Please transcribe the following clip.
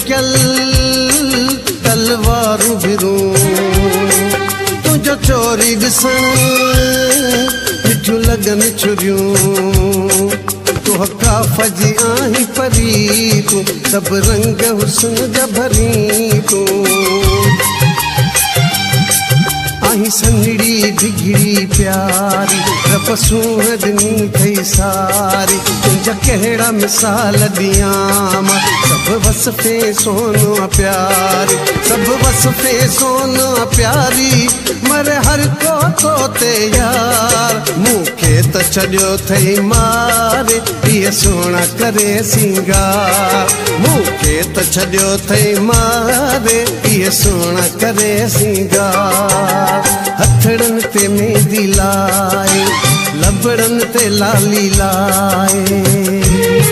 झुकल तलवारूं भिरूं तुझो चोरी ॾिसण मिठियूं लॻनि छुरियूं तू हकाफ़ जी आहीं परी तूं सभु रंग हुस्न जा भरी तूं आहीं सनड़ी डिघड़ी प्यारी रब सूंह ॾिनी थई सारी तुंहिंजा कहिड़ा मिसाल ॾियां मां सभु वसफ़े सोन प्यारी सभु वसफ़े सोन प्यारी मरे हर को तो ते यार मूंखे त छॾियो थई मारे इहे सोना करे सिंगार मूंखे त छॾियो थई मारे इहे सोना करे सिंगार हथड़न ते मेहंदी लाए लबड़न ते लाली लाए